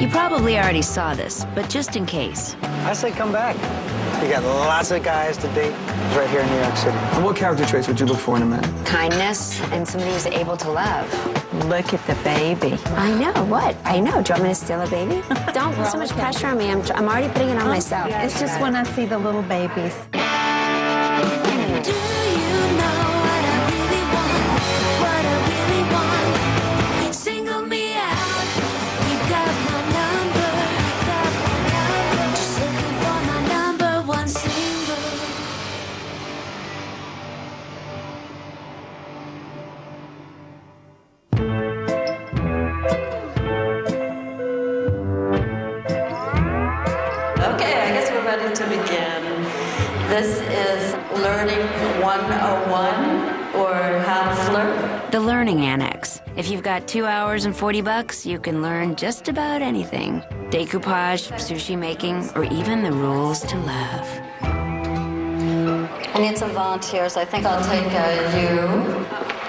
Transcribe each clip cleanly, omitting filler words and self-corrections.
You probably already saw this, but just in case. I say come back. You got lots of guys to date right here in New York City. And what character traits would you look for in a man? Kindness and somebody who's able to love. Look at the baby. I know, what? I know. Do you want me to steal a baby? Don't put so much pressure on me. I'm already putting it on myself. It's just when I see the little babies. To begin. This is Learning 101, or How to Flirt. The Learning Annex. If you've got 2 hours and $40, you can learn just about anything. Decoupage, sushi making, or even the rules to love. I need some volunteers. I think I'll take you.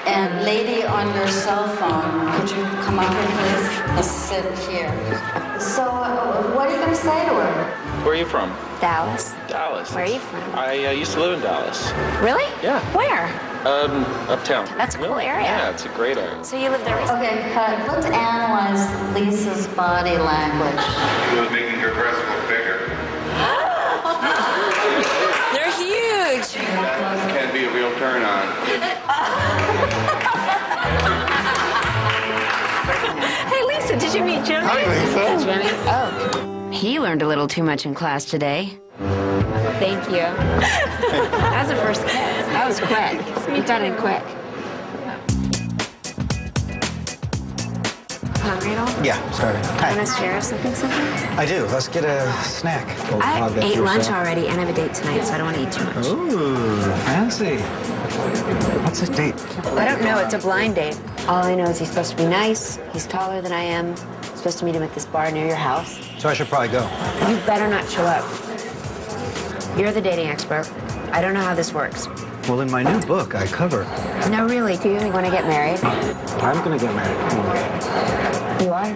And lady on your cell phone, could you come up here, please? Let's sit here. So, what are you going to say to her? Where are you from? Dallas. Dallas. Where are you from? I used to live in Dallas. Really? Yeah. Where? Uptown. That's a cool area. Yeah, it's a great area. So you live there recently? Okay, cut. Let's analyze Lisa's body language. She was making her dress look bigger. They're huge. That can't be a real turn on. Hey, Lisa, did you meet Jimmy? Hi, Lisa. Jimmy? Oh. He learned a little too much in class today. Thank you. That was the first kiss. That was quick. You done it quick. Hungry at all? Yeah, started. Want to share something? I do. Let's get a snack. I ate lunch already, and I have a date tonight, so I don't want to eat too much. Ooh, fancy. What's a date? I don't know. It's a blind date. All I know is he's supposed to be nice. He's taller than I am. I'm supposed to meet him at this bar near your house. So I should probably go. You better not show up. You're the dating expert. I don't know how this works. Well, in my new book, I cover. No, really. Do you want to get married? I'm going to get married. You are?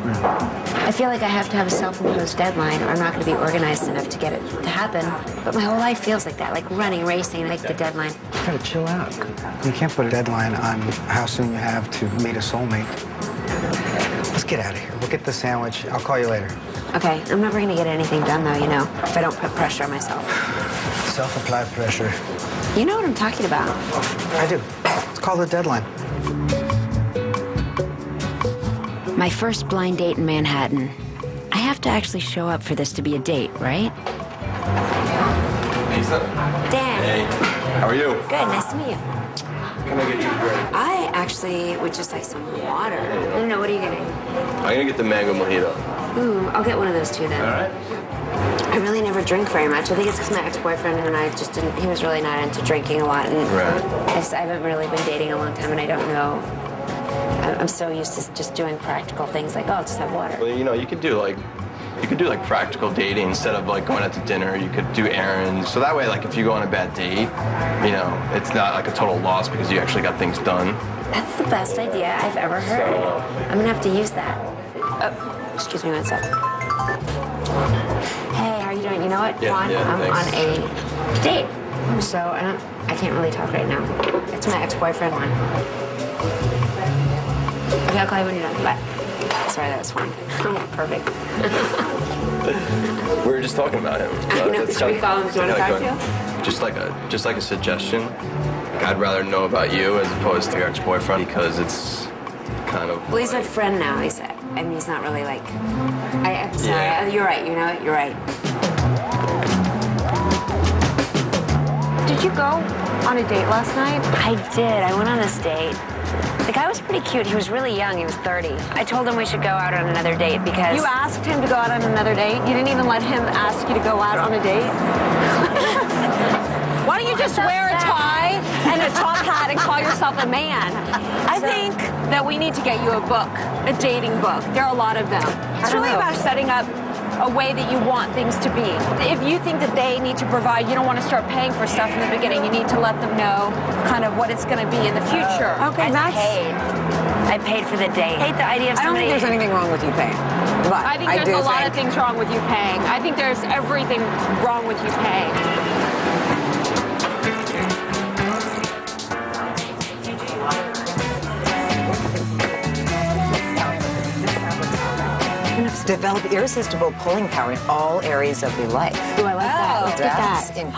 I feel like I have to have a self-imposed deadline, or I'm not going to be organized enough to get it to happen. But my whole life feels like that, like running, racing, like the deadline. You gotta chill out. You can't put a deadline on how soon you have to meet a soulmate. Let's get out of here. We'll get the sandwich. I'll call you later. Okay, I'm never going to get anything done, though, you know, if I don't put pressure on myself. Self-applied pressure. You know what I'm talking about. I do. It's called a deadline. My first blind date in Manhattan. I have to actually show up for this to be a date, right? Lisa? Dan. Hey, how are you? Good, nice to meet you. Can I get you a drink? I actually would just like some water. No, what are you getting? I'm gonna get the mango mojito. Ooh, I'll get one of those too then. All right. I really never drink very much. I think it's because my ex-boyfriend and I just didn't, he was really not into drinking a lot. And Right. I haven't really been dating a long time, and I don't know. I'm so used to just doing practical things like, oh, I'll just have water. Well, you know, you could do like practical dating instead of like going out to dinner. You could do errands. So that way, like if you go on a bad date, you know, it's not like a total loss because you actually got things done. That's the best idea I've ever heard. I'm gonna have to use that. Oh, excuse me one sec. Hey, how are you doing? You know what, Yeah, Juan? yeah, I'm thanks. on a date, so I can't really talk right now. It's my ex-boyfriend, Juan. Okay, I'll call you when you're done. Bye. Sorry, that was fun. Perfect. We were just talking about him. I know. Should we call him? Do you want to talk to him? Just like a suggestion. I'd rather know about you as opposed to your ex-boyfriend because it's kind of. Well, he's a friend now. He's not really like. I'm sorry. Yeah. You're right. You know what? You're right. Did you go on a date last night? I did. I went on this date. The guy was pretty cute. He was really young. He was 30. I told him we should go out on another date because... You asked him to go out on another date? You didn't even let him ask you to go out on a date? Why don't you just wear a tie and a top hat and call yourself a man? I think that we need to get you a book, a dating book. There are a lot of them. It's really about setting up a way that you want things to be. If you think that they need to provide, you don't want to start paying for stuff in the beginning. You need to let them know kind of what it's going to be in the future. I paid for the date. I hate the idea of I don't somebody... think there's anything wrong with you paying. But I think there's a lot of things wrong with you paying. I think there's everything wrong with you paying. Develop irresistible pulling power in all areas of your life. Ooh, I like that. Let's get that. That's interesting.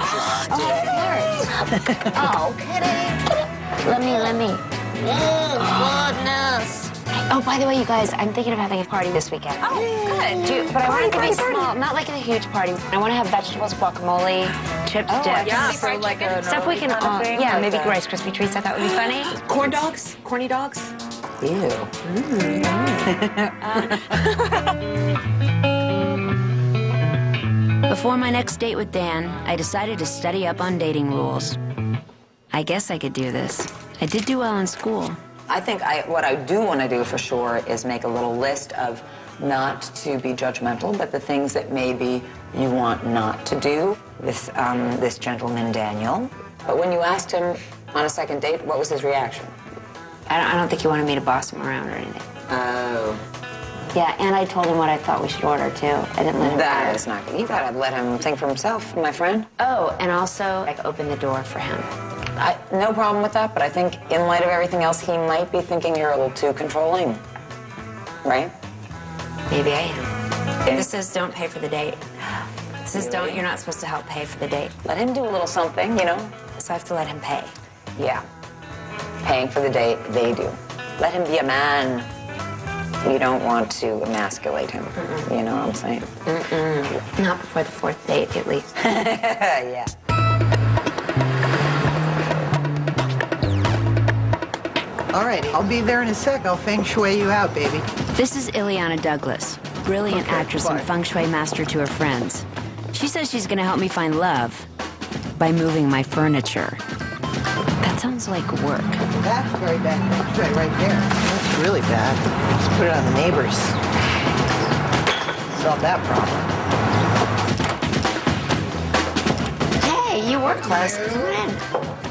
Oh, kitty. Let me. Oh, goodness. Oh, by the way, you guys, I'm thinking of having a party this weekend. Oh, good. But I want it to be small, not like a huge party. I want to have vegetables, guacamole, chips, dips. Yeah, so like a stuff we can, yeah, maybe Rice Krispie treats. I thought would be funny. Corn dogs? Corny dogs? Ew. Before my next date with Dan, I decided to study up on dating rules. I guess I could do this. I did do well in school. I think what I do want to do for sure is make a little list of not to be judgmental, but the things that maybe you want not to do with this gentleman, Daniel. But when you asked him on a second date, what was his reaction? I don't think he wanted me to boss him around or anything. Oh. Yeah, and I told him what I thought we should order, too. I didn't let him That is not good. You gotta let him think for himself, my friend. Oh, and also, like, open the door for him. No problem with that, but I think in light of everything else, he might be thinking you're a little too controlling. Right? Maybe I am. This says don't pay for the date. This says don't, you're not supposed to help pay for the date. Let him do a little something, you know? So I have to let him pay. Yeah. Paying for the date, they do. Let him be a man. You don't want to emasculate him. You know what I'm saying? Not before the fourth date, at least. Yeah. All right, I'll be there in a sec. I'll feng shui you out, baby. This is Ileana Douglas, brilliant actress and feng shui master to her friends. She says she's going to help me find love by moving my furniture. That sounds like work. That's very bad feng shui right there. That's really bad. Just put it on the neighbors. Solve that problem. Hey, you were close. Come on in.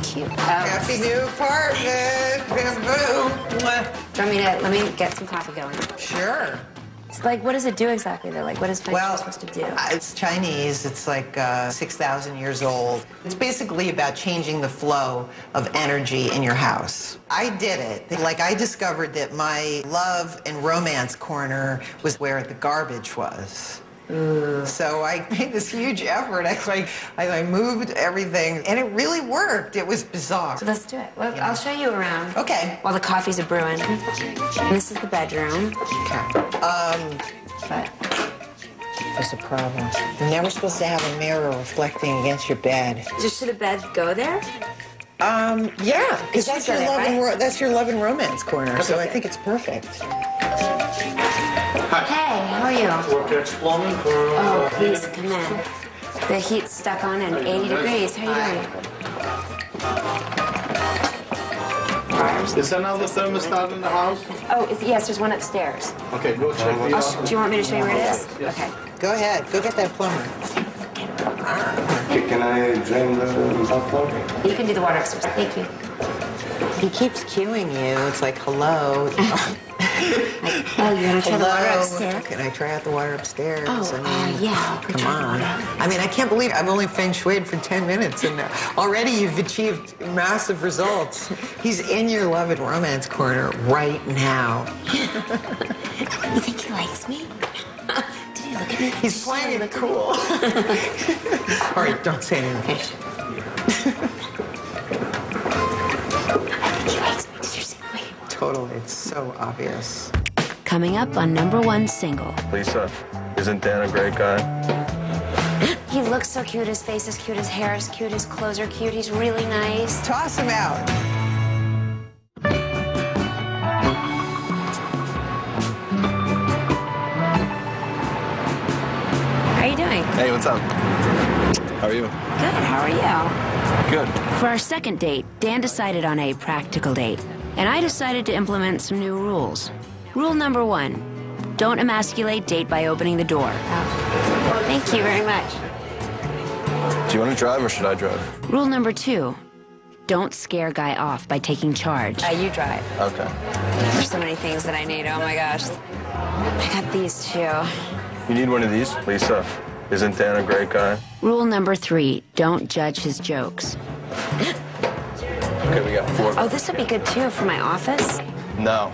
Cute. Happy new apartment. Bamboo. Do you want me to, let me get some coffee going. Sure. It's like, what does it do exactly, though? Like, what is feng shui supposed to do? It's Chinese. It's like 6,000 years old. It's basically about changing the flow of energy in your house. I did it. Like, I discovered that my love and romance corner was where the garbage was. So I made this huge effort. I moved everything, and it really worked. It was bizarre. So let's do it. Well, I'll show you around. Okay. While the coffees are brewing. And this is the bedroom. Okay. But There's a problem. You're never supposed to have a mirror reflecting against your bed. just should the bed go there? Yeah, because that's your it, love right? that's your love and romance corner. So I think it's perfect. Hey, how are you? Vortex plumbing for... Oh, please come in. The heat's stuck on at 80 degrees. How are you doing? Is another thermostat in the house? Oh, yes, there's one upstairs. Okay, go check the other. Do you want me to show you where it is? Yes. Okay. Go ahead. Go get that plumber. Can I drain the hot water? You can do the water upstairs. Thank you. He keeps cueing you. It's like, hello. Oh, you want to try the water Hello. upstairs? Can I try out the water upstairs? Yeah. Come on. I mean, I can't believe I've only feng shuied for 10 minutes, and already you've achieved massive results. He's in your love and romance corner right now. You think he likes me? Did he look at me? He's playing it cool. All right, don't say anything. He likes me. Did you see? Wait. Totally. It's so obvious. Coming up on #1 single. Lisa, isn't Dan a great guy? He looks so cute. His face is cute. His hair is cute. His clothes are cute. He's really nice. Toss him out. How are you doing? Hey, what's up? How are you? Good. How are you? Good. For our second date, Dan decided on a practical date, and I decided to implement some new rules. Rule #1, don't emasculate date by opening the door. Oh. Thank you very much. Do you want to drive or should I drive? Rule #2, don't scare guy off by taking charge. You drive. Okay. There's so many things that I need. Oh my gosh. I got these two. You need one of these? Lisa, isn't Dan a great guy? Rule number 3, don't judge his jokes. Okay, we got 4. Oh, this would be good too for my office. No.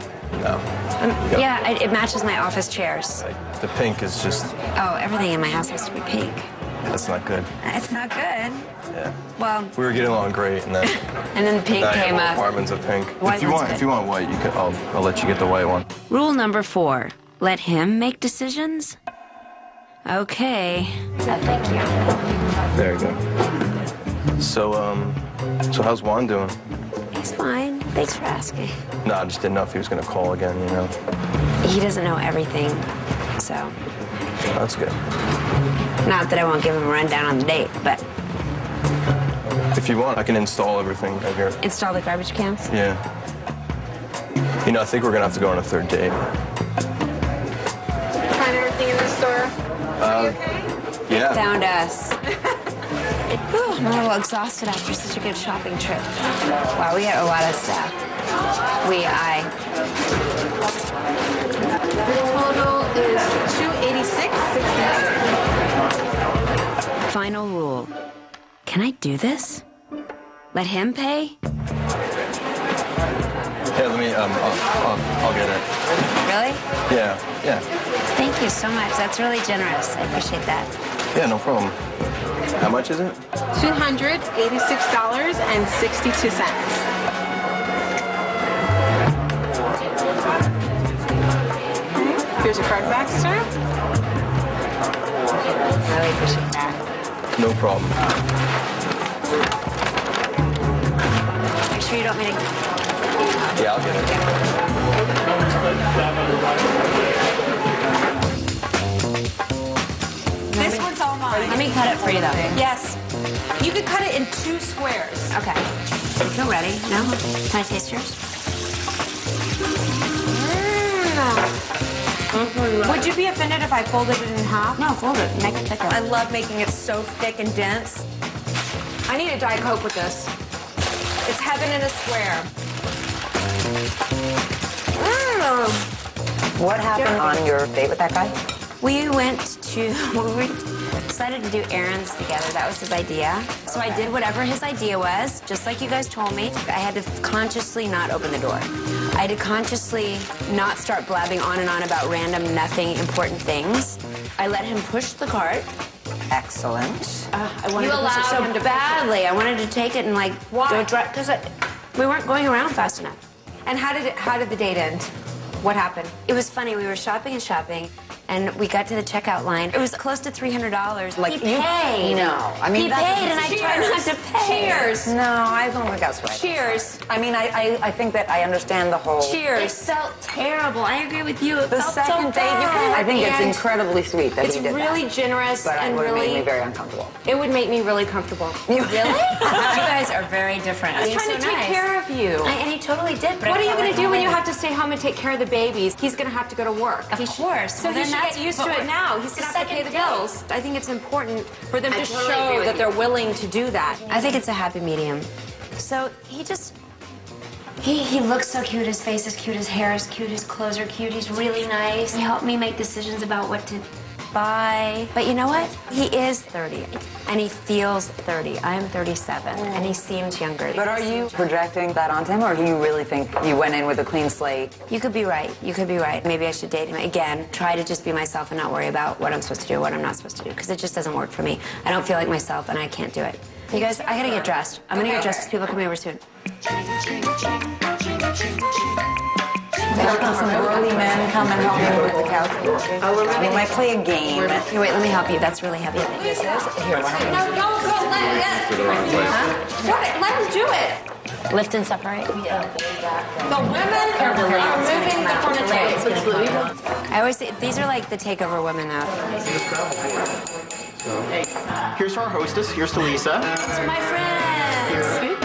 Yeah, it matches my office chairs. Like, the pink is just... Oh, everything in my house has to be pink. That's not good. It's not good. Yeah. Well... We were getting along great, and then... and then the pink came up. Requirements of pink. White If you want white, you can. I'll let you get the white one. Rule number 4, let him make decisions. Okay. Oh, thank you. There you go. So how's Juan doing? He's fine. Thanks for asking. No, I just didn't know if he was going to call again, you know? He doesn't know everything, so... That's good. Not that I won't give him a rundown on the date, but... If you want, I can install everything right here. Install the garbage cans? Yeah. You know, I think we're going to have to go on a 3rd date. Find everything in the store? Are you okay? Yeah. Found us. Whew, I'm a little exhausted after such a good shopping trip. Wow, we had a lot of stuff. I. The total is $286.69. Final rule. Can I do this? Let him pay? Hey, let me, I'll get it. Really? Yeah. Thank you so much. That's really generous. I appreciate that. Yeah, no problem. How much is it? $286.62. Here's your card back, sir. I really appreciate that. No problem. Make sure you don't make it. Yeah, I'll get it. This one's all mine. Let me cut it for you, though. Yes. You could cut it in 2 squares. Okay. I feel ready. No? Can I taste yours? Would you be offended if I folded it in half? No, fold it. Make it thicker. I love making it so thick and dense. I need a Diet Coke with this. It's heaven in a square. What happened on your date with that guy? We decided to do errands together. That was his idea. So I did whatever his idea was, just like you guys told me. I had to consciously not open the door. I had to consciously not start blabbing on and on about random, nothing important things. I let him push the cart. Excellent. I wanted to push it so badly. I wanted to take it and like go drive because we weren't going around fast enough. And how did the date end? What happened? It was funny. We were shopping and shopping, and we got to the checkout line. It was close to $300. Like he paid. No, I mean he paid, and I tried not to pay. Cheers. No, I don't think that's right. Cheers. I mean, I think that I understand the whole. It felt terrible. I agree with you. It The felt second so date, bad. I think it's And incredibly sweet that It's he did really that. generous But and it would have made really. me very uncomfortable. It would make me really comfortable. Really? You guys are very different. I was trying to take care of you. And he totally did. But What I are you felt going like to do when you I have to stay home and take care of the babies? He's going to have to go to work. Of course. So he should get used to it now. He's going to have to pay the bills. I think it's important for them to totally agree show with that you. they're willing to do that. I think it's a happy medium. So he just... He looks so cute. His face is cute. His hair is cute. His clothes are cute. He's really nice. He helped me make decisions about what to buy. But you know what? He is 30. And he feels 30. I am 37. And he seems younger. But are you projecting that onto him, or do you really think you went in with a clean slate? You could be right. You could be right. Maybe I should date him again. Try to just be myself and not worry about what I'm supposed to do, what I'm not supposed to do, because it just doesn't work for me. I don't feel like myself, and I can't do it. You guys, I gotta get dressed. I'm gonna get dressed because people are coming over soon. Some burly men come and help you with the couch. We might play a game. Here, wait, let me help you. That's really heavy. This is here. Why don't No, let him do it. Lift and separate. The women are moving the furniture. I always say, these are like the takeover women though. Here's to our hostess. Here's to Lisa. It's my friends.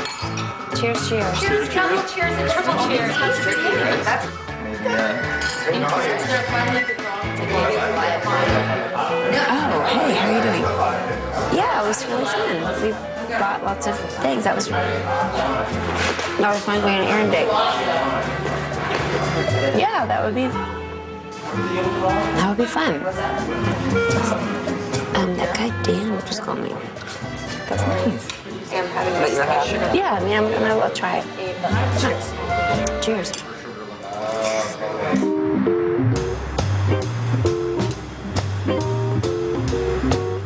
Cheers, cheers. Cheers, double cheers, and triple cheers. That's Oh, hey, how are you doing? Yeah, it was really fun. We bought lots of things. That was fun going on an errand date. Yeah, that would be That would be fun. That guy Dan just called me. That's nice. But you're happy. Yeah, I mean, I'll try it. Cheers. Cheers.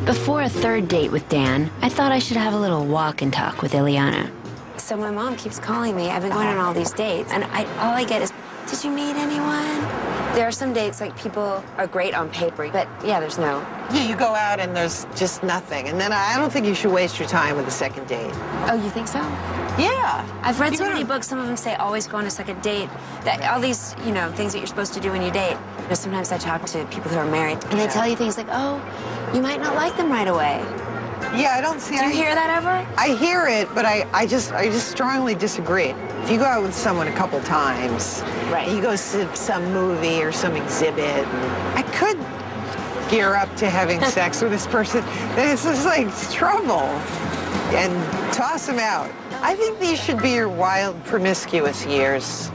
Before a third date with Dan, I thought I should have a little walk and talk with Ileana. So my mom keeps calling me. I've been going on all these dates, and all I get is, did you meet anyone? There are some dates, like, people are great on paper, but yeah, there's no. Yeah, you go out and there's just nothing. And then I don't think you should waste your time with a second date. Oh, you think so? Yeah. I've read so many books, some of them say always go on a second date. That all these, things that you're supposed to do when you date. Sometimes I talk to people who are married, and they tell you things like, oh, you might not like them right away. Yeah, I don't see. Do you hear that ever? I hear it, but I just strongly disagree. If you go out with someone a couple times, right? You go to some movie or some exhibit, I could gear up to having sex with this person. Then it's just like it's trouble, and toss them out. I think these should be your wild, promiscuous years.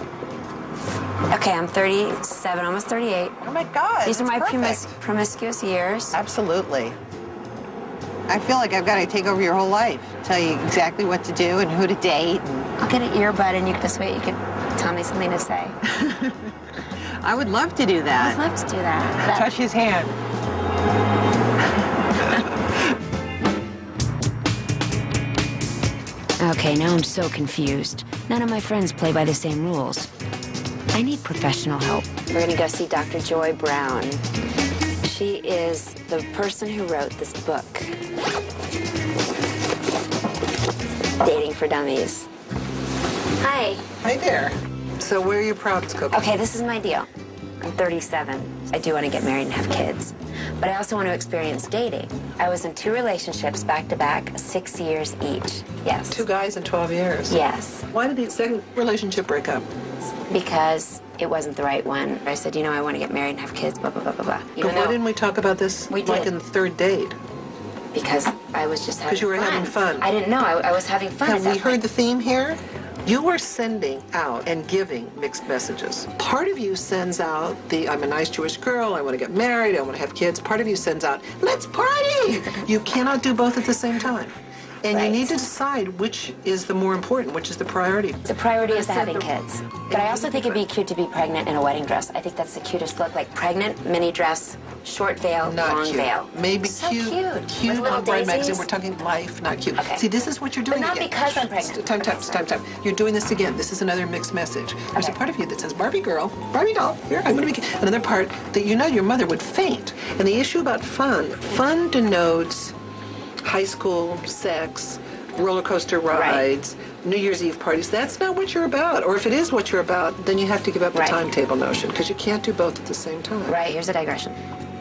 Okay, I'm 37, almost 38. Oh my God! These are my promiscuous years. Absolutely. I feel like I've got to take over your whole life, tell you exactly what to do and who to date. I'll get an earbud, and this way you can tell me something to say. I would love to do that. I'd love to do that. Touch his hand. Okay, now I'm so confused. None of my friends play by the same rules. I need professional help. We're gonna go see Dr. Joy Brown. She is the person who wrote this book, Dating for Dummies. Hi. Hi there. So where are your props cooking? Okay, this is my deal. I'm 37. I do want to get married and have kids, but I also want to experience dating. I was in 2 relationships back-to-back, 6 years each. Yes. 2 guys in 12 years? Yes. Why did the second relationship break up? Because it wasn't the right one. I said, I want to get married and have kids, blah, blah, blah, blah, blah. But why didn't we talk about this like in the third date? Because I was just having fun. Because you were having fun. I didn't know. I was having fun. Have we heard the theme here? You are sending out and giving mixed messages. Part of you sends out I'm a nice Jewish girl, I want to get married, I want to have kids. Part of you sends out, let's party! You cannot do both at the same time. And you need to decide which is the more important, which is the priority. The priority is having kids. But I also think it'd be cute to be pregnant in a wedding dress. I think that's the cutest look, like pregnant, mini dress, short veil, long veil. Maybe so cute With little Bride magazine. daisies. We're talking life, not cute. Okay. See, this is what you're doing But not again. because I'm pregnant. Time. You're doing this again. This is another mixed message. There's a part of you that says, Barbie girl, Barbie doll, here, I'm going to be... Another part that your mother would faint. And the issue about fun denotes high school, sex, roller coaster rides, New Year's Eve parties. That's not what you're about. Or if it is what you're about, then you have to give up the timetable notion, because you can't do both at the same time. Right, here's a digression.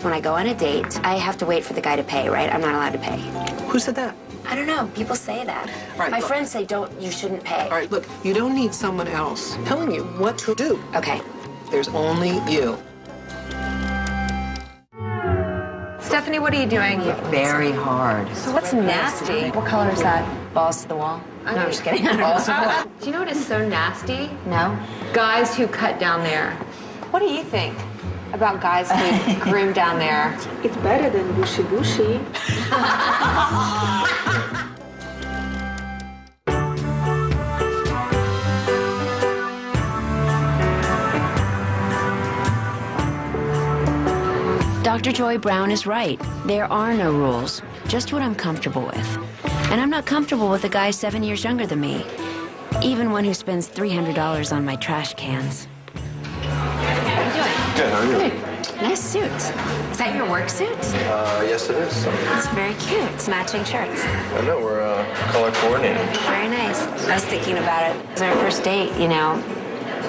When I go on a date, I have to wait for the guy to pay, right? I'm not allowed to pay. Who said that? I don't know. People say that. Right, My look. friends say you shouldn't pay. All right, look, you don't need someone else telling you what to do. Okay. There's only you. Stephanie, what are you doing? Very hard. So what's nasty? What color is that? Balls to the wall. No, I'm just kidding. Balls to the wall. Do you know what is so nasty? No. Guys who cut down there. What do you think about guys who groom down there? It's better than bushy bushy. Dr. Joy Brown is right. There are no rules, just what I'm comfortable with. And I'm not comfortable with a guy 7 years younger than me, even one who spends $300 on my trash cans. How are you doing? Good, how are you? Good. Nice suit. Is that your work suit? Yes it is. It's very cute. It's matching shirts. I know, we're color coordinated. Very nice. I was thinking about it. It was our first date,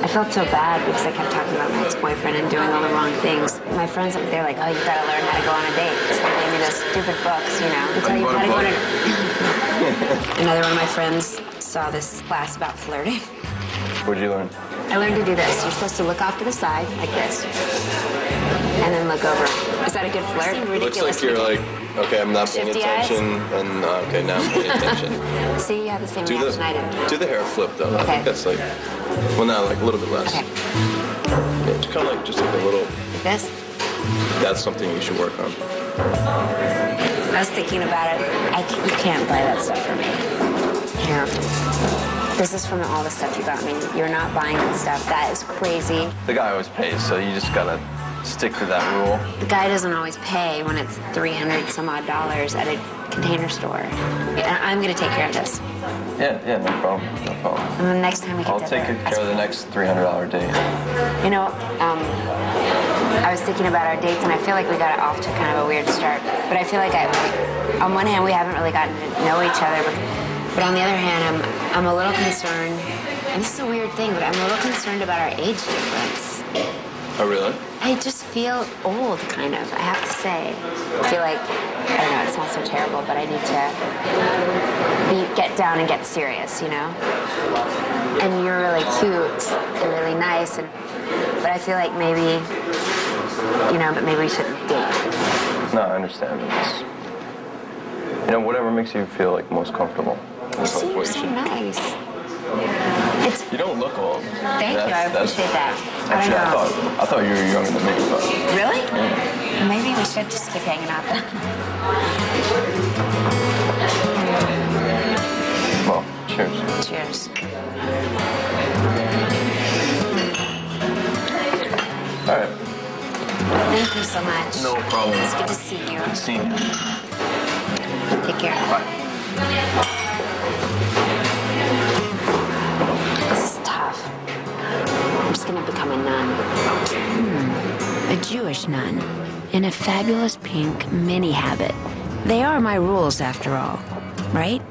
I felt so bad because I kept talking about my ex-boyfriend and doing all the wrong things. My friends, they're like, oh, you gotta learn how to go on a date. So they gave me those stupid books, to tell you how to go on a Another one of my friends saw this class about flirting. What'd you learn? I learned to do this. You're supposed to look off to the side, like this, and then look over. Is that a good flirt? Looks like you're like, okay, I'm not paying Shifty eyes? attention, and okay, now I'm paying attention. See, you have the same Do reaction I did. the hair flip though. I Okay. think that's like, well, no, like a little bit less. Okay. Yeah, it's kind of like just like a little like this? That's something you should work on. I was thinking about it. You can't buy that stuff for me. Here. This is from all the stuff you got me. You're not buying that stuff. That is crazy. The guy always pays, so you just gotta stick to that rule. The guy doesn't always pay when it's $300 some odd at a Container Store. And I'm gonna take care of this. Yeah, no problem. And the next time we get I'll take care of the next $300 date. You know, I was thinking about our dates, and I feel like we got it off to kind of a weird start. But I feel like on one hand, we haven't really gotten to know each other, but on the other hand, I'm a little concerned. And this is a weird thing, but I'm a little concerned about our age difference. Oh, really? I just feel old, kind of, I have to say. I feel like, I don't know, it sounds so terrible, but I need to get down and get serious, you know? And you're really cute and really nice, but I feel like maybe, but maybe we shouldn't date. No, I understand. Whatever makes you feel like most comfortable. You seem so nice. You don't look old. Thank you, I appreciate that. Actually, I thought you were younger than me. But really? Yeah. Maybe we should just keep hanging out then. Well, cheers. Cheers. All right. Thank you so much. No problem. It's good to see you. Good seeing you. Take care. Bye. This is tough. I'm just gonna become a nun. A Jewish nun in a fabulous pink mini habit. They are my rules, after all, right?